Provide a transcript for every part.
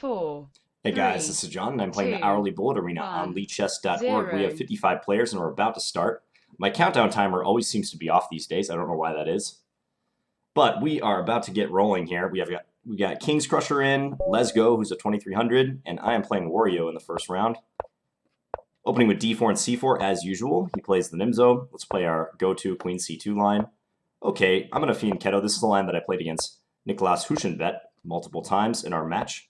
four, Hey guys, three, this is John, and I'm playing the two, Hourly Bullet Arena on one, lichess.org. We have 0. 55 players, and we're about to start. My countdown timer always seems to be off these days. I don't know why that is. But we are about to get rolling here. We got KingsCrusher in, Let's Go, who's a 2300, and I am playing Wario in the first round. Opening with d4 and c4 as usual. He plays the Nimzo. Let's play our go-to Queen c2 line. Okay, I'm going to Fiend Keto. This is the line that I played against Nicolas Huschenbett multiple times in our match.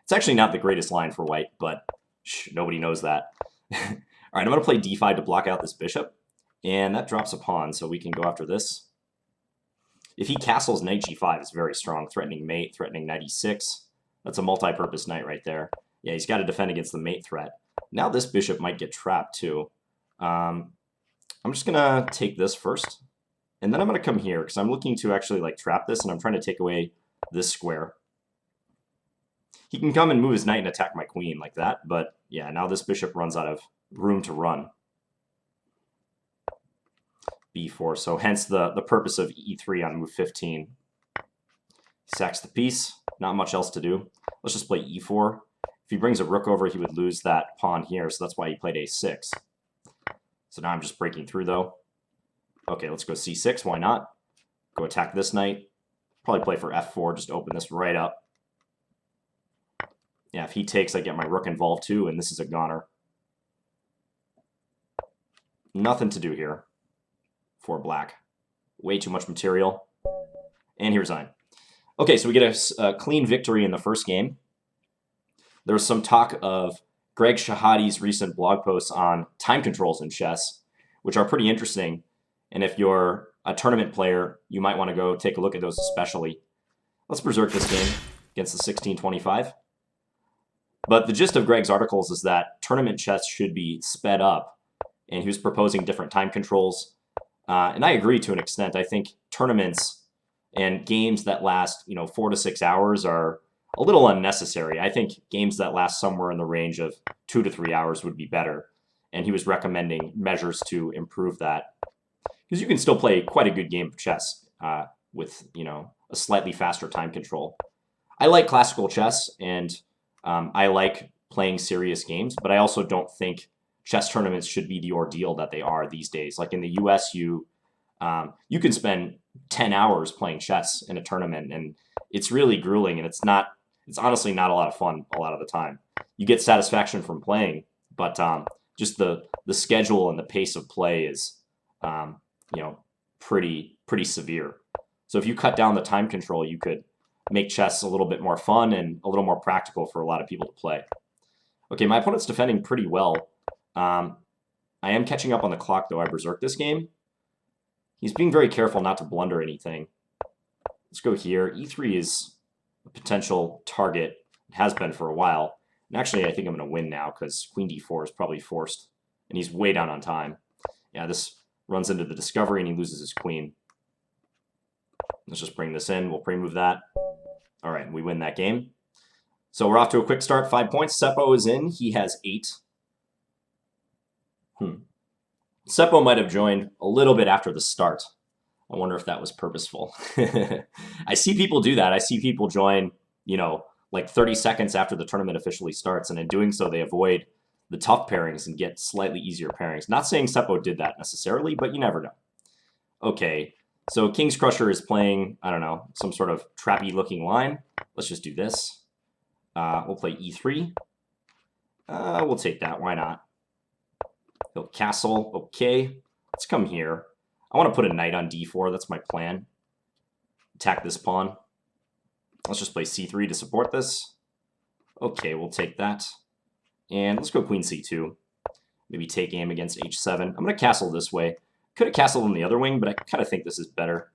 It's actually not the greatest line for white, but nobody knows that. All right, I'm going to play d5 to block out this bishop, and that drops a pawn, so we can go after this. If he castles knight g5, it's very strong, threatening mate, threatening knight e6. That's a multi-purpose knight right there. Yeah, he's got to defend against the mate threat. Now this bishop might get trapped too. I'm just going to take this first, and then I'm going to come here, because I'm looking to actually like trap this, and I'm trying to take away this square. He can come and move his knight and attack my queen like that, but yeah, now this bishop runs out of room to run. b4, so hence the purpose of e3 on move 15. Sacks the piece, not much else to do. Let's just play e4. If he brings a rook over, he would lose that pawn here, so that's why he played a6. So now I'm just breaking through, though. Okay, let's go c6, why not? Go attack this knight. Probably play for f4, just open this right up. Yeah, if he takes, I get my rook involved too, and this is a goner. Nothing to do here for black. Way too much material. And he resigned. Okay, so we get a clean victory in the first game. There was some talk of Greg Shahadi's recent blog posts on time controls in chess, which are pretty interesting. And if you're a tournament player, you might want to go take a look at those especially. Let's berserk this game against the 1625. But the gist of Greg's articles is that tournament chess should be sped up, and he was proposing different time controls. And I agree to an extent. I think tournaments and games that last, 4 to 6 hours are a little unnecessary. I think games that last somewhere in the range of 2 to 3 hours would be better. And he was recommending measures to improve that. Because you can still play quite a good game of chess with, a slightly faster time control. I like classical chess, and I like playing serious games, but I also don't think chess tournaments should be the ordeal that they are these days. Like in the US, you can spend 10 hours playing chess in a tournament, and it's really grueling, and it's honestly not a lot of fun a lot of the time. You get satisfaction from playing, but just the schedule and the pace of play is pretty severe. So if you cut down the time control, you could make chess a little bit more fun and a little more practical for a lot of people to play. Okay, my opponent's defending pretty well. I am catching up on the clock, though. I berserk this game. He's being very careful not to blunder anything. Let's go here. e3 is a potential target. It has been for a while. And actually, I think I'm going to win now because queen d4 is probably forced. And he's way down on time. Yeah, this runs into the discovery, and he loses his queen. Let's just bring this in. We'll pre-move that. All right, we win that game. So we're off to a quick start. 5 points. Seppo is in. He has 8. Seppo might have joined a little bit after the start. I wonder if that was purposeful. I see people do that. I see people join, like 30 seconds after the tournament officially starts, and in doing so, they avoid the tough pairings and get slightly easier pairings. Not saying Seppo did that necessarily, but you never know. Okay, so KingsCrusher is playing, I don't know, some sort of trappy-looking line. Let's just do this. We'll play e3. We'll take that. Why not? He'll castle. Okay, let's come here. I want to put a knight on d4. That's my plan. Attack this pawn. Let's just play c3 to support this. Okay, we'll take that. And let's go queen c2. Maybe take aim against h7. I'm going to castle this way. Could have castled on the other wing, but I kind of think this is better.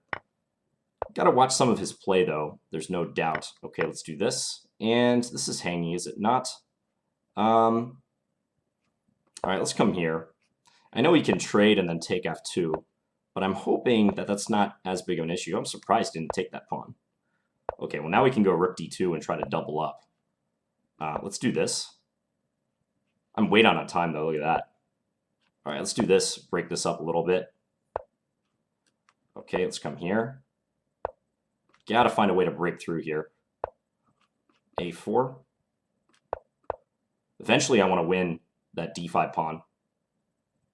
Got to watch some of his play, though. There's no doubt. Okay, let's do this. And this is hanging, is it not? All right, let's come here. I know he can trade and then take f2, but I'm hoping that that's not as big of an issue. I'm surprised he didn't take that pawn. Okay, well, now we can go rook d2 and try to double up. Let's do this. I'm way down on time, though. Look at that. All right, let's do this. Break this up a little bit. Okay, let's come here. Got to find a way to break through here. a4. Eventually, I want to win that d5 pawn.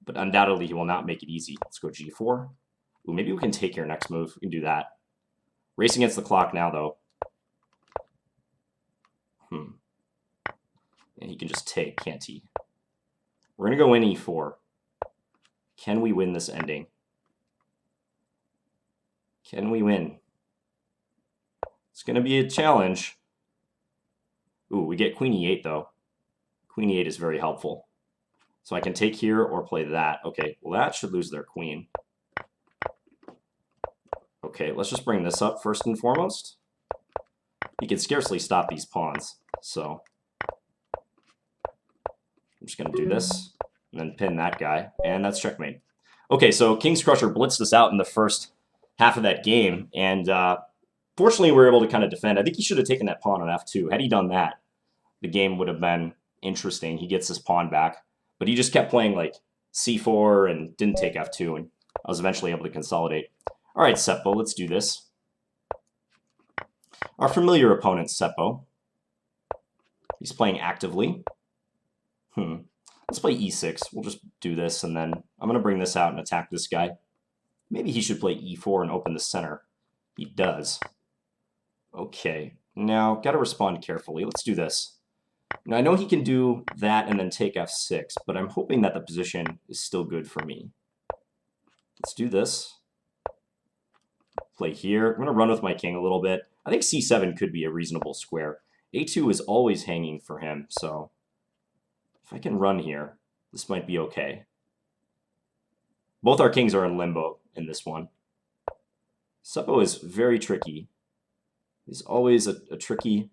But undoubtedly, he will not make it easy. Let's go g4. Ooh, maybe we can take here next move. We can do that. Race against the clock now, though. And he can just take, can't he? We're going to go in e4. Can we win this ending? Can we win? It's going to be a challenge. Ooh, we get queen e8, though. Queen e8 is very helpful. So I can take here or play that. Okay, well, that should lose their queen. Okay, let's just bring this up first and foremost. He can scarcely stop these pawns, so I'm just going to do this and then pin that guy, and that's checkmate. Okay, so KingsCrusher blitzed us out in the first half of that game, and fortunately we were able to kind of defend. I think he should have taken that pawn on f2. Had he done that, the game would have been interesting. He gets his pawn back, but he just kept playing like c4 and didn't take f2, and I was eventually able to consolidate. All right, Seppo, let's do this. Our familiar opponent, Seppo. He's playing actively. Let's play e6. We'll just do this, and then I'm going to bring this out and attack this guy. Maybe he should play e4 and open the center. He does. Okay, now got to respond carefully. Let's do this. Now, I know he can do that and then take f6, but I'm hoping that the position is still good for me. Let's do this. Play here. I'm going to run with my king a little bit. I think c7 could be a reasonable square. a2 is always hanging for him, so if I can run here, this might be okay. Both our kings are in limbo in this one. Seppo is very tricky. He's always a tricky,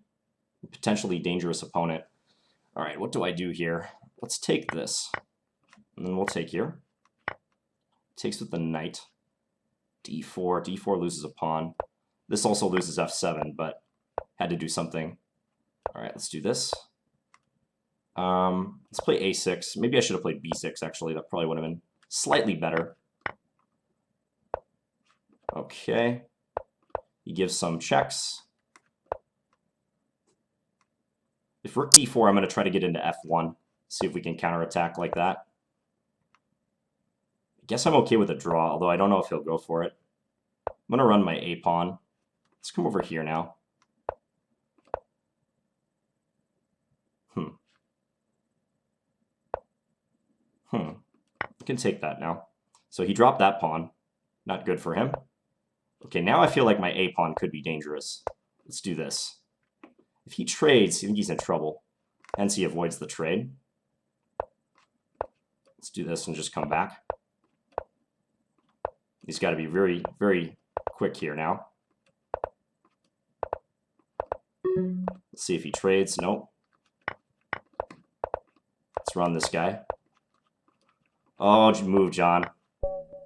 potentially dangerous opponent. All right, what do I do here? Let's take this, and then we'll take here. Takes with the knight. d4. d4 loses a pawn. This also loses f7, but had to do something. All right, let's do this. Let's play a6. Maybe I should have played b6, actually. That probably would have been slightly better. Okay. He gives some checks. If rook d4, I'm going to try to get into f1. See if we can counterattack like that. I guess I'm okay with a draw, although I don't know if he'll go for it. I'm going to run my a pawn. Let's come over here now. I can take that now. So he dropped that pawn. Not good for him. Okay, now I feel like my a pawn could be dangerous. Let's do this. If he trades, I think he's in trouble. Hence he avoids the trade. Let's do this and just come back. He's got to be very, very quick here now. Let's see if he trades. Nope. Let's run this guy. Oh, move, John.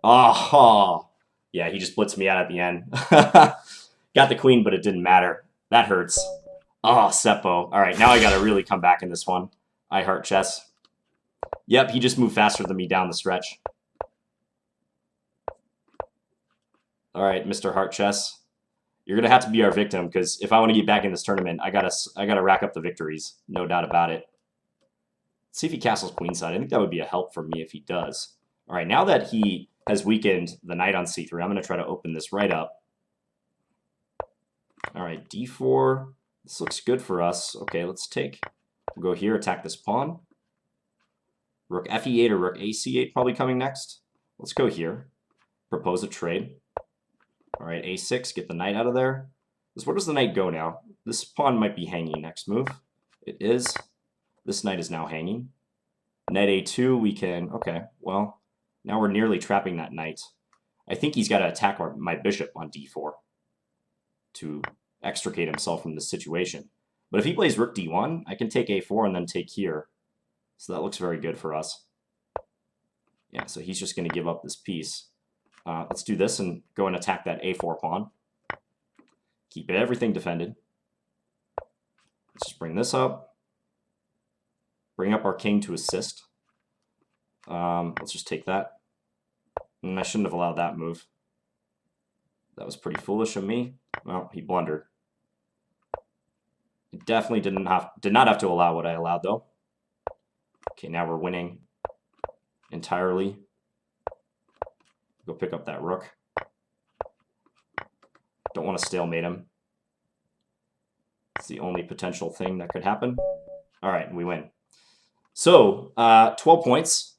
Oh, yeah, he just blitzed me out at the end. Got the queen, but it didn't matter. That hurts. Oh, Seppo. All right, now I got to really come back in this one. I heart chess. Yep, he just moved faster than me down the stretch. All right, Mr. Heart Chess. You're going to have to be our victim, because if I want to get back in this tournament, I gotta rack up the victories. No doubt about it. Let's see if he castles queenside. I think that would be a help for me if he does. All right, now that he has weakened the knight on c3, I'm going to try to open this right up. All right, d4. This looks good for us. Okay, let's take. We'll go here, attack this pawn. Rook fe8 or rook ac8 probably coming next. Let's go here. Propose a trade. All right, a6, get the knight out of there. Where does the knight go now? This pawn might be hanging next move. It is. This knight is now hanging. Knight a2, we can... Okay, well, now we're nearly trapping that knight. I think he's got to attack my bishop on d4 to extricate himself from this situation. But if he plays rook d1, I can take a4 and then take here. So that looks very good for us. Yeah, so he's just going to give up this piece. Let's do this and go and attack that a4 pawn. Keep everything defended. Let's just bring this up. Bring up our king to assist. Let's just take that. And I shouldn't have allowed that move. That was pretty foolish of me. Well, he blundered. He definitely did not have to allow what I allowed, though. Okay, now we're winning entirely. Go pick up that rook. Don't want to stalemate him. It's the only potential thing that could happen. All right, we win. So, 12 points.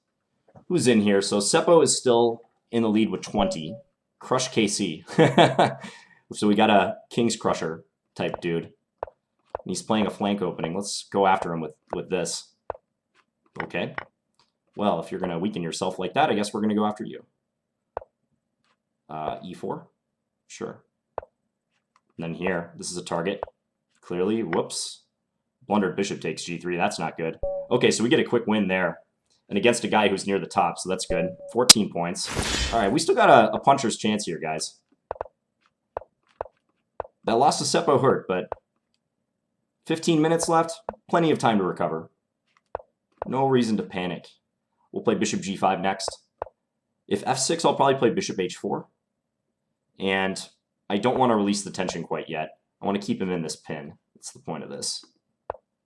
Who's in here? So Seppo is still in the lead with 20. Crush KC. So we got a KingsCrusher type dude. And he's playing a flank opening. Let's go after him with this. Okay. Well, if you're going to weaken yourself like that, I guess we're going to go after you. E4? Sure. And then here, this is a target. Clearly, whoops. Blundered bishop takes G3. That's not good. Okay, so we get a quick win there. And against a guy who's near the top, so that's good. 14 points. All right, we still got a puncher's chance here, guys. That loss to Seppo hurt, but 15 minutes left. Plenty of time to recover. No reason to panic. We'll play bishop G5 next. If F6, I'll probably play bishop H4. And I don't want to release the tension quite yet. I want to keep him in this pin. That's the point of this.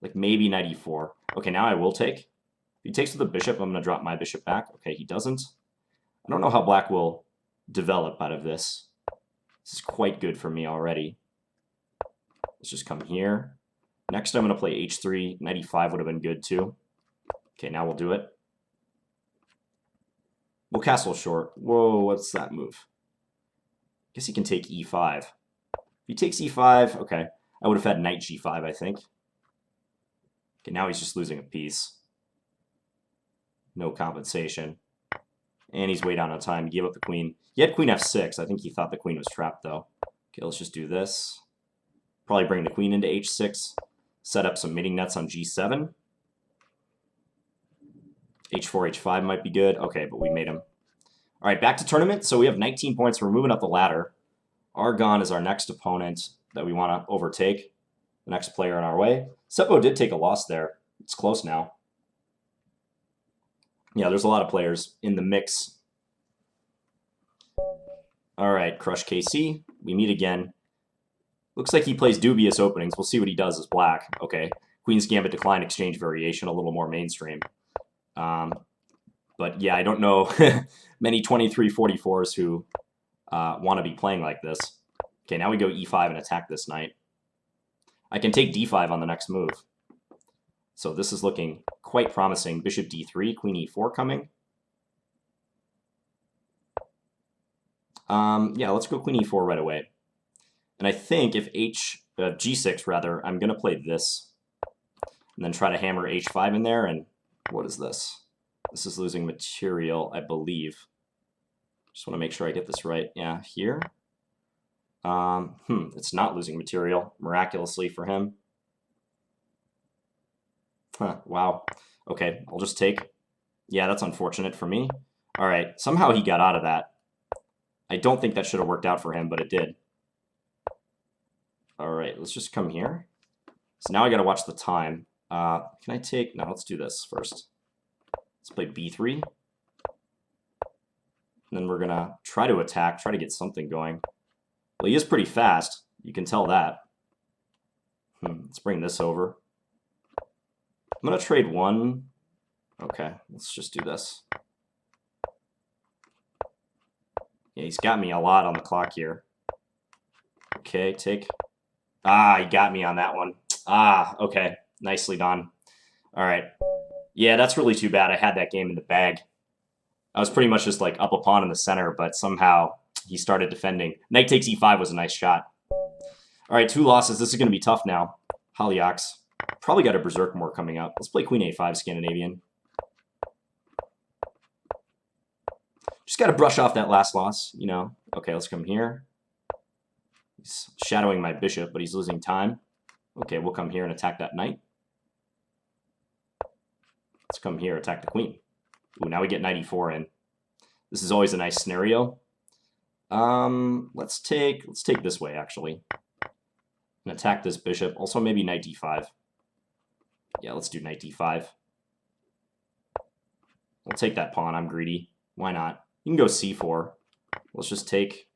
Like maybe knight E4. Okay, now I will take. If he takes with the bishop, I'm going to drop my bishop back. Okay, he doesn't. I don't know how black will develop out of this. This is quite good for me already. Let's just come here. Next, I'm going to play H3. Knight E5 would have been good too. Okay, now we'll do it. We'll castle short. Whoa, what's that move? Guess he can take E5. If he takes E5, okay. I would have had knight G5, I think. Okay, now he's just losing a piece. No compensation. And he's way down on time. He gave up the queen. He had queen F6. I think he thought the queen was trapped, though. Okay, let's just do this. Probably bring the queen into H6. Set up some mating nets on G7. H4, H5 might be good. Okay, but we made him. All right, back to tournament. So we have 19 points. We're moving up the ladder. Argon is our next opponent that we want to overtake. The next player in our way. Seppo did take a loss there. It's close now. Yeah, there's a lot of players in the mix. All right, Crush KC. We meet again. Looks like he plays dubious openings. We'll see what he does as black. Okay, Queen's Gambit decline exchange variation, a little more mainstream. But yeah, I don't know many 23-44s who want to be playing like this. Okay, now we go E5 and attack this knight. I can take D5 on the next move. So this is looking quite promising. Bishop D3, Queen E4 coming. Yeah, let's go Queen E4 right away. And I think if G6 rather, I'm going to play this. And then try to hammer H5 in there. And what is this? This is losing material, I believe. Just want to make sure I get this right. Yeah, here. It's not losing material, miraculously for him. Huh, wow. Okay, I'll just take. Yeah, that's unfortunate for me. All right, somehow he got out of that. I don't think that should have worked out for him, but it did. All right, let's just come here. So now I got to watch the time. Can I take... No, let's do this first. Let's play B3. And then we're going to try to attack, try to get something going. Well, he is pretty fast. You can tell that. Let's bring this over. I'm going to trade one. Okay, let's just do this. Yeah, he's got me a lot on the clock here. Okay, take. Ah, he got me on that one. Ah, okay. Nicely done. All right. Yeah, that's really too bad. I had that game in the bag. I was pretty much just like up a pawn in the center, but somehow he started defending. Knight takes E5 was a nice shot. All right, 2 losses. This is going to be tough now. Hollyoaks. Probably got a berserk more coming up. Let's play Queen A5 Scandinavian. Just got to brush off that last loss, you know. Okay, let's come here. He's shadowing my bishop, but he's losing time. Okay, we'll come here and attack that knight. Let's come here, attack the queen. Ooh, now we get knight E4 in. This is always a nice scenario. Let's take this way, actually. And attack this bishop. Also, maybe knight D5. Yeah, let's do knight D5. We'll take that pawn. I'm greedy. Why not? You can go C4. Let's just take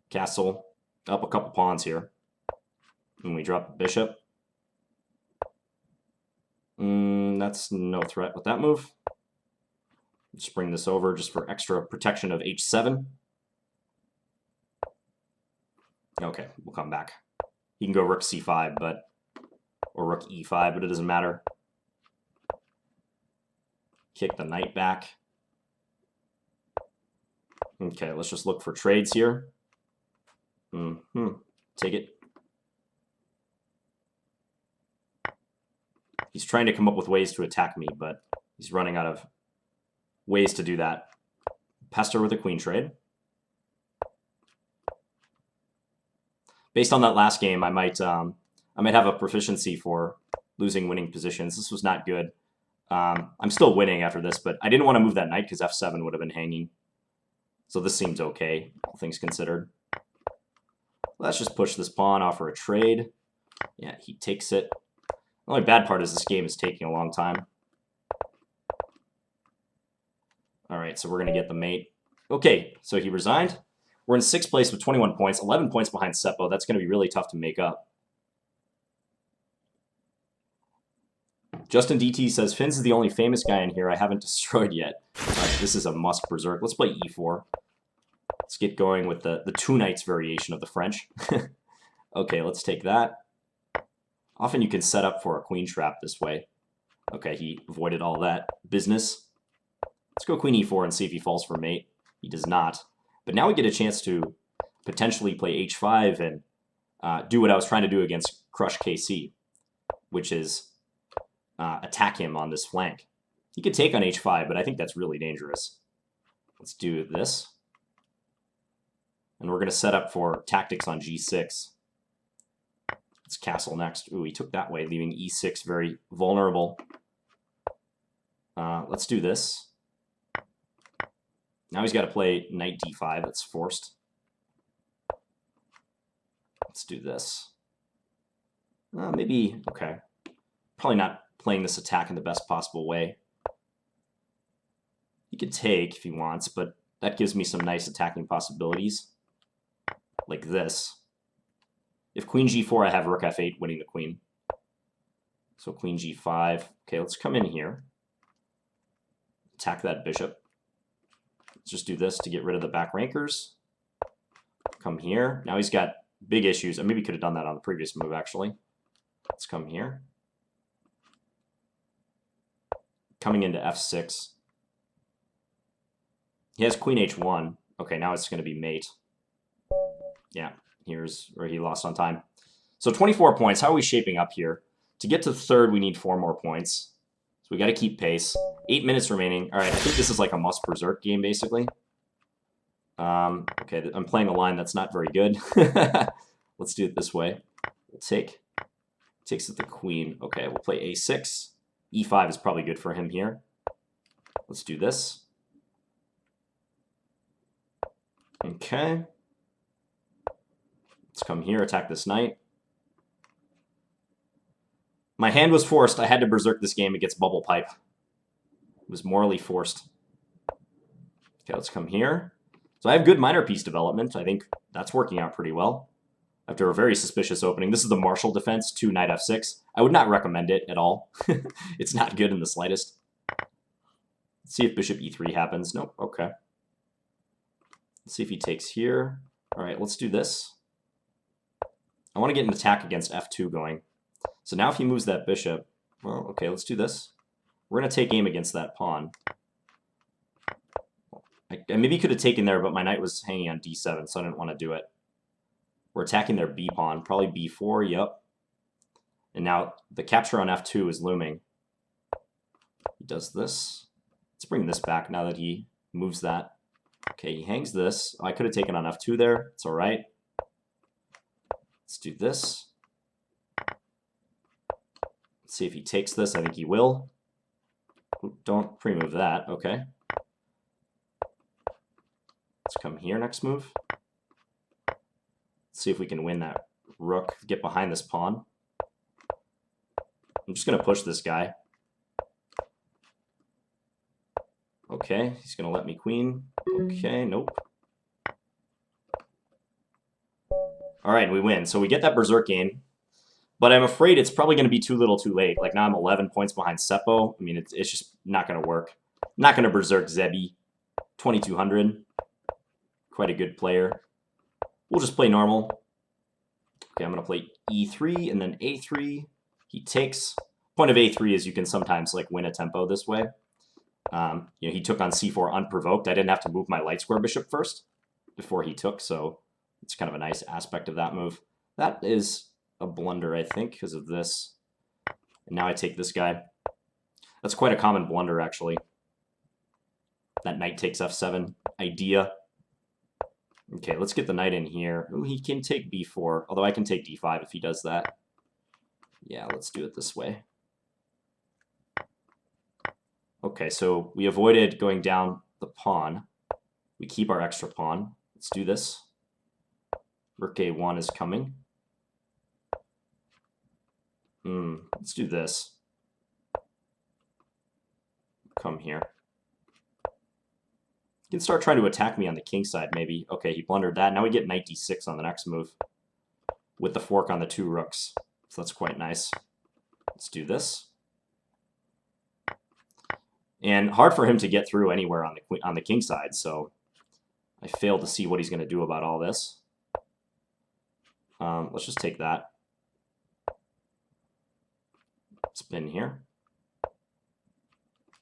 castle up a couple pawns here. And we drop the bishop. No, that's no threat with that move. Just bring this over just for extra protection of h7. Okay, we'll come back. He can go rook c5, but or rook e5, but it doesn't matter. Kick the knight back. Okay, let's just look for trades here. Take it. He's trying to come up with ways to attack me, but he's running out of ways to do that. Pester with a queen trade. Based on that last game, I might have a proficiency for losing winning positions. This was not good. I'm still winning after this, but I didn't want to move that knight because f7 would have been hanging. So this seems okay, all things considered. Let's just push this pawn, offer a trade. Yeah, he takes it. The only bad part is this game is taking a long time. All right, so we're going to get the mate. Okay, so he resigned. We're in 6th place with 21 points, 11 points behind Seppo. That's going to be really tough to make up. Justin DT says, Finns is the only famous guy in here I haven't destroyed yet. All right, this is a must berserk. Let's play e4. Let's get going with the two knights variation of the French. Okay, let's take that. Often you can set up for a queen trap this way. Okay, he avoided all that business. Let's go queen e4 and see if he falls for mate. He does not. But now we get a chance to potentially play h5 and do what I was trying to do against Crush KC, which is attack him on this flank. He could take on h5, but I think that's really dangerous. Let's do this. And we're going to set up for tactics on g6. Let's castle next. Ooh, he took that way, leaving e6 very vulnerable. Let's do this. Now he's got to play knight d5. That's forced. Let's do this. Maybe, okay. Probably not playing this attack in the best possible way. He could take if he wants, but that gives me some nice attacking possibilities. Like this. If queen g4, I have rook f8 winning the queen. So queen g5. Okay, let's come in here. Attack that bishop. Let's just do this to get rid of the back rankers. Come here. Now he's got big issues. I maybe could have done that on the previous move, actually. Let's come here. Coming into f6. He has queen h1. Okay, now it's going to be mate. Yeah, here's where he lost on time. So 24 points. How are we shaping up here? To get to 3rd, we need 4 more points. So we got to keep pace. 8 minutes remaining. All right, I think this is like a must berserk game, basically. Okay, I'm playing a line that's not very good. Let's do it this way. We'll take. Takes it the queen. Okay, we'll play a6. e5 is probably good for him here. Let's do this. Okay. Let's come here, attack this knight. My hand was forced. I had to berserk this game against Bubble Pipe. It was morally forced. Okay, let's come here. So I have good minor piece development. I think that's working out pretty well. After a very suspicious opening. This is the Marshall defense to knight f6. I would not recommend it at all. It's not good in the slightest. Let's see if bishop e3 happens. Nope, okay. Let's see if he takes here. All right, let's do this. I want to get an attack against f2 going. So now if he moves that bishop, well, okay, let's do this. We're going to take aim against that pawn. I maybe could have taken there, but my knight was hanging on d7, so I didn't want to do it. We're attacking their b pawn, probably b4, yep. And now the capture on f2 is looming. He does this. Let's bring this back now that he moves that. Okay, he hangs this. Oh, I could have taken on f2 there. It's all right. Let's do this. Let's see if he takes this. I think he will. Don't pre-move that. Okay. Let's come here next move. Let's see if we can win that rook. Get behind this pawn. I'm just going to push this guy. Okay, he's going to let me queen. Okay, nope. All right, we win. So we get that berserk game. But I'm afraid it's probably going to be too little too late. Like, now I'm 11 points behind Seppo. I mean, it's just not going to work. I'm not going to berserk Zebi. 2200. Quite a good player. We'll just play normal. Okay, I'm going to play e3 and then a3. He takes. Point of a3 is you can sometimes like win a tempo this way. He took on c4 unprovoked. I didn't have to move my light square bishop first before he took, so it's kind of a nice aspect of that move. That is a blunder, I think, because of this. And now I take this guy. That's quite a common blunder, actually. That knight takes f7 idea. Okay, let's get the knight in here. Ooh, he can take b4, although I can take d5 if he does that. Yeah, let's do it this way. Okay, so we avoided going down the pawn. We keep our extra pawn. Let's do this. Rook a1 is coming. Let's do this. Come here. He can start trying to attack me on the king side, maybe. Okay, he blundered that. Now we get knight d6 on the next move with the fork on the 2 rooks. So that's quite nice. Let's do this. And hard for him to get through anywhere on the king side, so I failed to see what he's going to do about all this. Let's just take that. Spin here.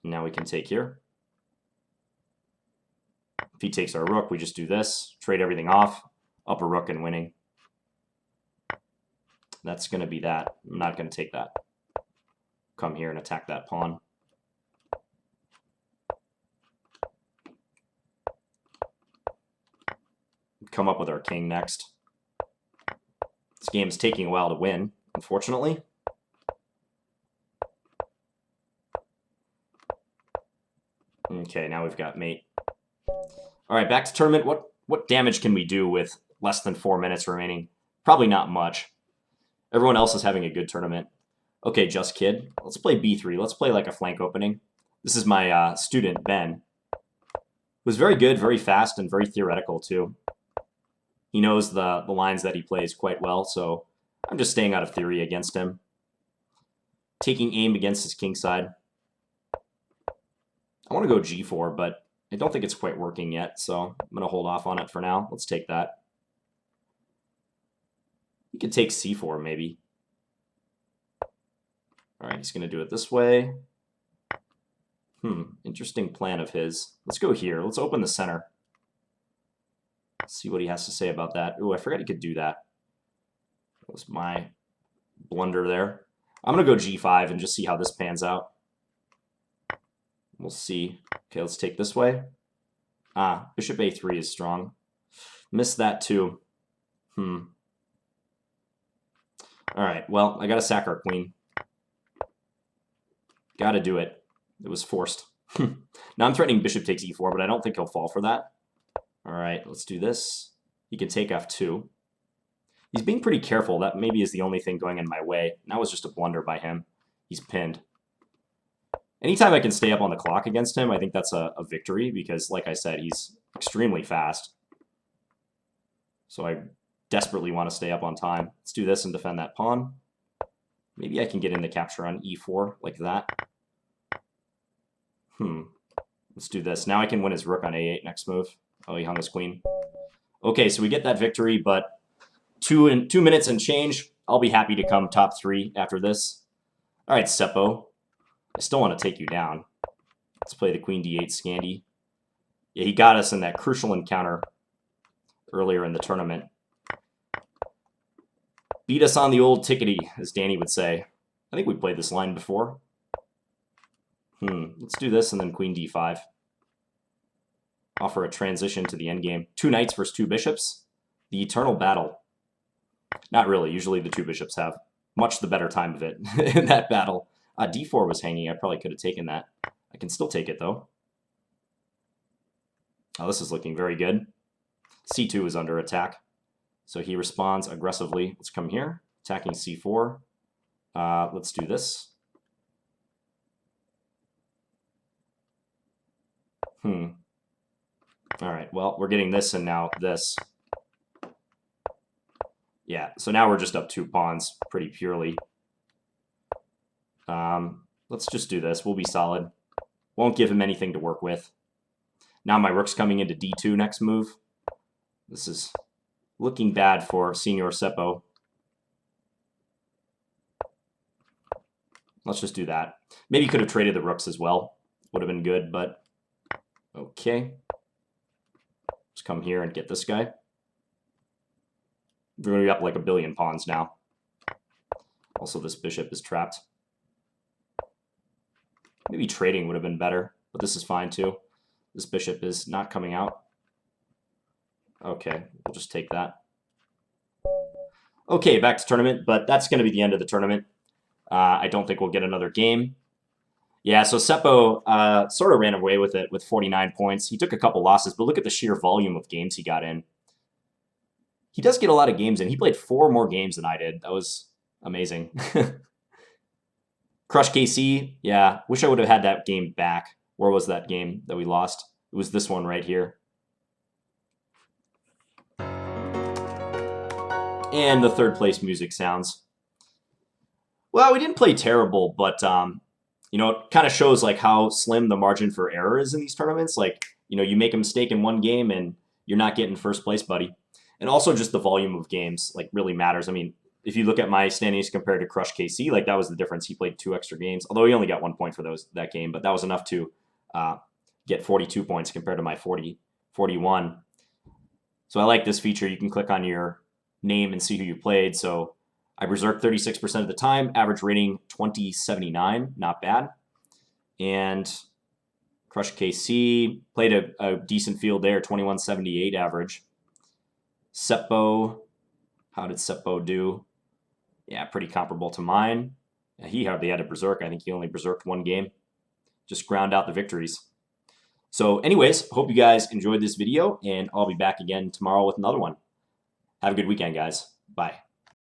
Now we can take here. If he takes our rook, we just do this. Trade everything off. Up a rook and winning. That's going to be that. I'm not going to take that. Come here and attack that pawn. Come up with our king next. This game is taking a while to win, unfortunately. Okay, now we've got mate. All right, back to tournament. What damage can we do with less than 4 minutes remaining? Probably not much. Everyone else is having a good tournament. Okay, Just Kid. Let's play b3. Let's play like a flank opening. This is my student, Ben. Who's very good, very fast, and very theoretical, too. He knows the lines that he plays quite well, so I'm just staying out of theory against him. Taking aim against his king side. I want to go g4, but I don't think it's quite working yet, so I'm going to hold off on it for now. Let's take that. He could take c4, maybe. All right, he's going to do it this way. Interesting plan of his. Let's go here. Let's open the center. See what he has to say about that. Ooh, I forgot he could do that. That was my blunder there. I'm going to go g5 and just see how this pans out. We'll see. Okay, let's take this way. Bishop a3 is strong. Missed that too. All right, well, I got to sack our queen. Got to do it. It was forced. Now I'm threatening bishop takes e4, but I don't think he'll fall for that. All right, let's do this. He can take f2. He's being pretty careful. That maybe is the only thing going in my way. And that was just a blunder by him. He's pinned. Anytime I can stay up on the clock against him, I think that's a victory because, like I said, he's extremely fast. So I desperately want to stay up on time. Let's do this and defend that pawn. Maybe I can get in the capture on e4 like that. Let's do this. Now I can win his rook on a8 next move. Oh, he hung his queen. Okay, so we get that victory, but 2 minutes and change. I'll be happy to come top 3 after this. All right, Seppo. I still want to take you down. Let's play the queen d8 Scandi. Yeah, he got us in that crucial encounter earlier in the tournament. Beat us on the old tickety, as Danny would say. I think we played this line before. Let's do this and then queen d5. Offer a transition to the endgame. 2 knights versus 2 bishops. The eternal battle. Not really. Usually the 2 bishops have much the better time of it in that battle. d4 was hanging. I probably could have taken that. I can still take it, though. Oh, this is looking very good. c2 is under attack. So he responds aggressively. Let's come here. Attacking c4. Let's do this. All right, well, we're getting this and now this. Yeah, so now we're just up 2 pawns pretty purely. Let's just do this. We'll be solid. Won't give him anything to work with. Now my rook's coming into d2 next move. This is looking bad for Senior Seppo. Let's just do that. Maybe could have traded the rooks as well. Would have been good, but okay. Let's come here and get this guy. We're going to be up like a billion pawns now. Also, this bishop is trapped. Maybe trading would have been better, but this is fine too. This bishop is not coming out. Okay, we'll just take that. Okay, back to tournament, but that's going to be the end of the tournament. I don't think we'll get another game. Yeah, so Seppo sort of ran away with it with 49 points. He took a couple losses, but look at the sheer volume of games he got in. He does get a lot of games in. He played 4 more games than I did. That was amazing. Crush KC, yeah, wish I would have had that game back. Where was that game that we lost? It was this one right here. And the third place music sounds. Well, we didn't play terrible, but you know, it kind of shows like how slim the margin for error is in these tournaments. Like, you know, you make a mistake in one game and you're not getting first place, buddy. And also just the volume of games like really matters. I mean, if you look at my standings compared to Crush KC, like that was the difference. He played 2 extra games, although he only got 1 point for that game, but that was enough to get 42 points compared to my 41. So I like this feature. You can click on your name and see who you played. So I berserk 36% of the time, average rating 2079, not bad. And Crush KC played a decent field there, 2178 average. Seppo, how did Seppo do? Yeah, pretty comparable to mine. He hardly had a berserk. I think he only berserked 1 game. Just ground out the victories. So anyways, hope you guys enjoyed this video, and I'll be back again tomorrow with another one. Have a good weekend, guys. Bye.